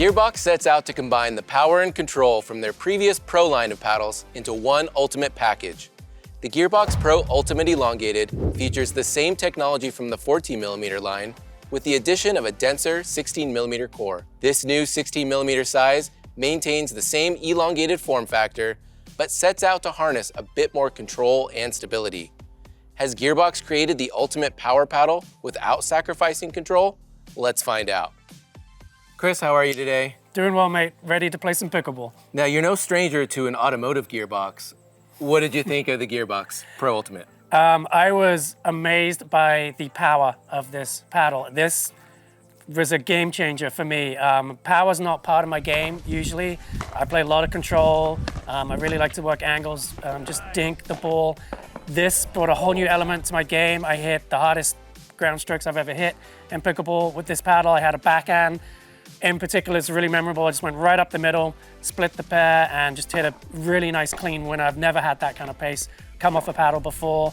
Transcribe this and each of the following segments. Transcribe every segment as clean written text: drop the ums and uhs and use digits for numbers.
Gearbox sets out to combine the power and control from their previous Pro line of paddles into one ultimate package. The Gearbox Pro Ultimate Elongated features the same technology from the 14mm line with the addition of a denser 16mm core. This new 16mm size maintains the same elongated form factor, but sets out to harness a bit more control and stability. Has Gearbox created the ultimate power paddle without sacrificing control? Let's find out. Chris, how are you today? Doing well, mate. Ready to play some pickleball. Now, you're no stranger to an automotive gearbox. What did you think of the Gearbox Pro Ultimate? I was amazed by the power of this paddle. This was a game changer for me. Power's not part of my game usually. I play a lot of control. I really like to work angles, just dink the ball. This brought a whole new element to my game. I hit the hardest ground strokes I've ever hit in pickleball with this paddle. I had a backhand. In particular, it's really memorable. I just went right up the middle, split the pair, and just hit a really nice clean winner. I've never had that kind of pace come off a paddle before,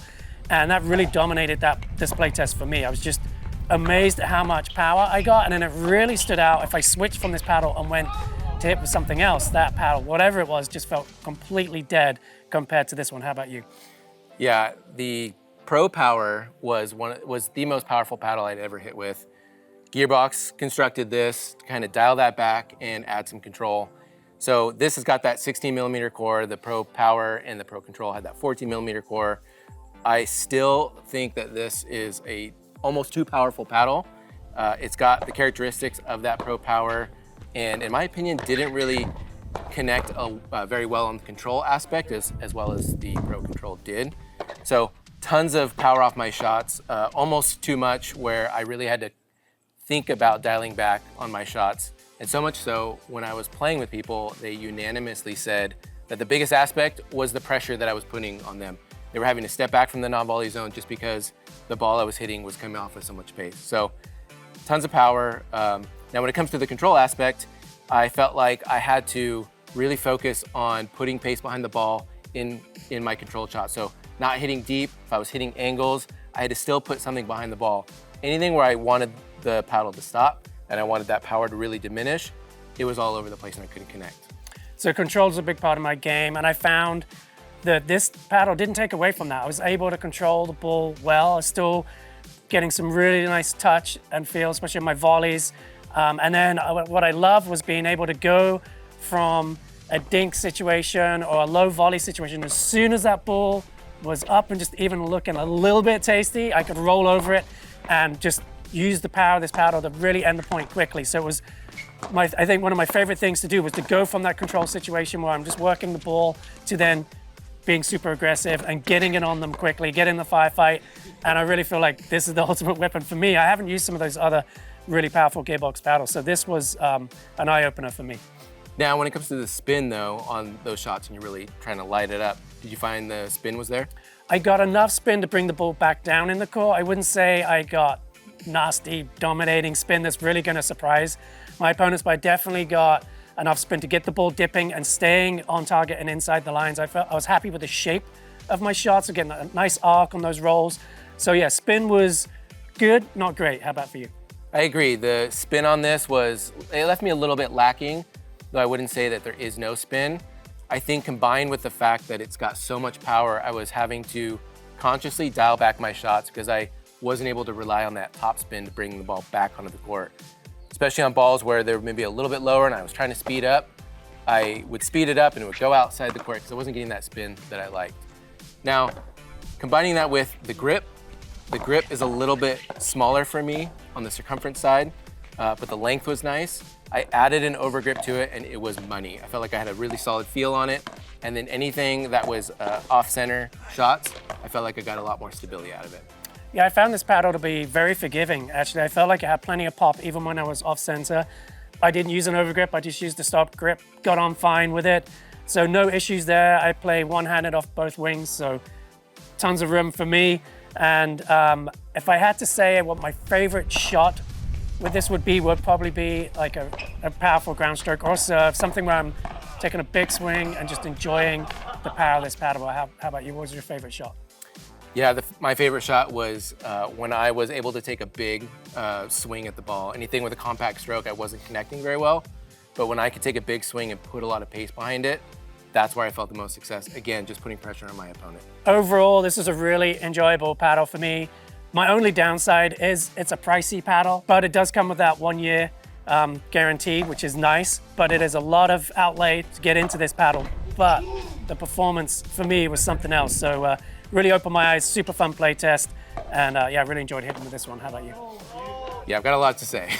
and that really dominated that display test for me. I was just amazed at how much power I got, and then it really stood out. If I switched from this paddle and went to hit with something else, that paddle, whatever it was, just felt completely dead compared to this one. How about you? Yeah, the Pro Power was the most powerful paddle I'd ever hit with. Gearbox constructed this to kind of dial that back and add some control. So this has got that 16mm core, the Pro Power and the Pro Control had that 14mm core. I still think that this is a almost too powerful paddle. It's got the characteristics of that Pro Power, and in my opinion, didn't really connect very well on the control aspect as well as the Pro Control did. So tons of power off my shots, almost too much where I really had to think about dialing back on my shots. And so much so, when I was playing with people, they unanimously said that the biggest aspect was the pressure that I was putting on them. They were having to step back from the non-volley zone just because the ball I was hitting was coming off with so much pace. So tons of power. Now when it comes to the control aspect, I felt like I had to really focus on putting pace behind the ball in my control shot. So not hitting deep, if I was hitting angles, I had to still put something behind the ball. Anything where I wanted the paddle to stop and I wanted that power to really diminish, it was all over the place and I couldn't connect. So control is a big part of my game, and I found that this paddle didn't take away from that. I was able to control the ball well. I was still getting some really nice touch and feel, especially in my volleys. And then what I loved was being able to go from a dink situation or a low volley situation. As soon as that ball was up and just even looking a little bit tasty, I could roll over it and just use the power of this paddle to really end the point quickly. So it was, I think one of my favorite things to do was to go from that control situation where I'm just working the ball to then being super aggressive and getting it on them quickly, get in the firefight. And I really feel like this is the ultimate weapon for me. I haven't used some of those other really powerful Gearbox paddles. So this was an eye-opener for me. Now, when it comes to the spin though, on those shots and you're really trying to light it up, did you find the spin was there? I got enough spin to bring the ball back down in the court. I wouldn't say I got nasty, dominating spin that's really going to surprise my opponents, but I definitely got enough spin to get the ball dipping and staying on target and inside the lines. I was happy with the shape of my shots, getting a nice arc on those rolls. So yeah, spin was good, not great. How about for you? I agree. The spin on this it left me a little bit lacking, though I wouldn't say that there is no spin. I think combined with the fact that it's got so much power, I was having to consciously dial back my shots because I wasn't able to rely on that top spin to bring the ball back onto the court. Especially on balls where they were maybe a little bit lower and I was trying to speed up, I would speed it up and it would go outside the court because I wasn't getting that spin that I liked. Now, combining that with the grip is a little bit smaller for me on the circumference side, but the length was nice. I added an overgrip to it and it was money. I felt like I had a really solid feel on it. And then anything that was off-center shots, I felt like I got a lot more stability out of it. Yeah, I found this paddle to be very forgiving, actually. I felt like it had plenty of pop even when I was off-center. I didn't use an overgrip, I just used the stop grip, got on fine with it. So no issues there. I play one-handed off both wings, so tons of room for me. And if I had to say what my favorite shot with this would probably be like a powerful ground stroke or serve, something where I'm taking a big swing and just enjoying the power of this paddle. How about you? What was your favorite shot? Yeah, my favorite shot was when I was able to take a big swing at the ball. Anything with a compact stroke, I wasn't connecting very well. but when I could take a big swing and put a lot of pace behind it, that's where I felt the most success. Again, just putting pressure on my opponent. Overall, this is a really enjoyable paddle for me. My only downside is it's a pricey paddle, but it does come with that 1-year guarantee, which is nice, but it is a lot of outlay to get into this paddle. But the performance for me was something else. So really opened my eyes, super fun play test. And yeah, I really enjoyed hitting with this one. How about you? Yeah, I've got a lot to say.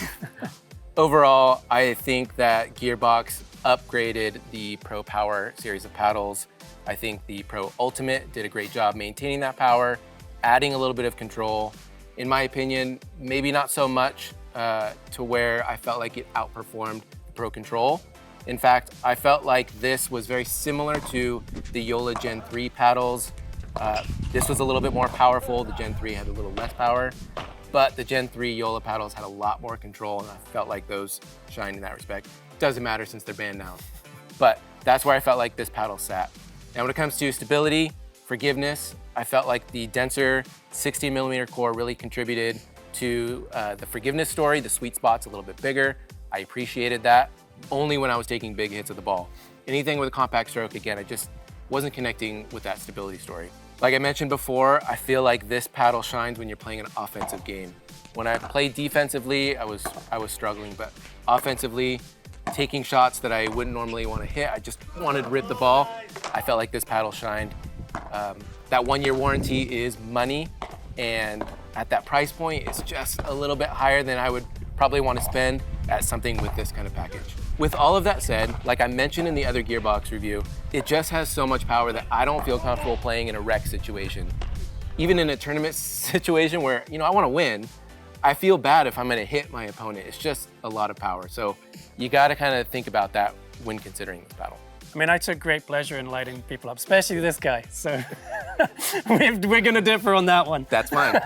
Overall, I think that Gearbox upgraded the Pro Power series of paddles. I think the Pro Ultimate did a great job maintaining that power, adding a little bit of control. In my opinion, maybe not so much to where I felt like it outperformed the Pro Control. In fact, I felt like this was very similar to the Yola Gen 3 paddles. This was a little bit more powerful. The Gen 3 had a little less power, but the Gen 3 Yola paddles had a lot more control, and I felt like those shined in that respect. Doesn't matter since they're banned now. But that's where I felt like this paddle sat. Now when it comes to stability, forgiveness, I felt like the denser 16mm core really contributed to the forgiveness story. The sweet spot's a little bit bigger. I appreciated that, only when I was taking big hits of the ball. Anything with a compact stroke, again, I just wasn't connecting with that stability story. Like I mentioned before, I feel like this paddle shines when you're playing an offensive game. When I played defensively, I was struggling, but offensively, taking shots that I wouldn't normally want to hit, I just wanted to rip the ball. I felt like this paddle shined. That 1-year warranty is money, and at that price point, it's just a little bit higher than I would probably want to spend at something with this kind of package. With all of that said, like I mentioned in the other Gearbox review, it just has so much power that I don't feel comfortable playing in a rec situation. Even in a tournament situation where, I want to win, I feel bad if I'm going to hit my opponent. It's just a lot of power. So you got to kind of think about that when considering this paddle. I mean, I took great pleasure in lighting people up, especially this guy. So we're going to differ on that one. That's fine.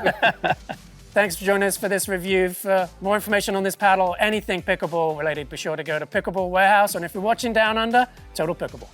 Thanks for joining us for this review. For more information on this paddle, anything pickleball related, be sure to go to Pickleball Warehouse. And if you're watching Down Under, Total Pickleball.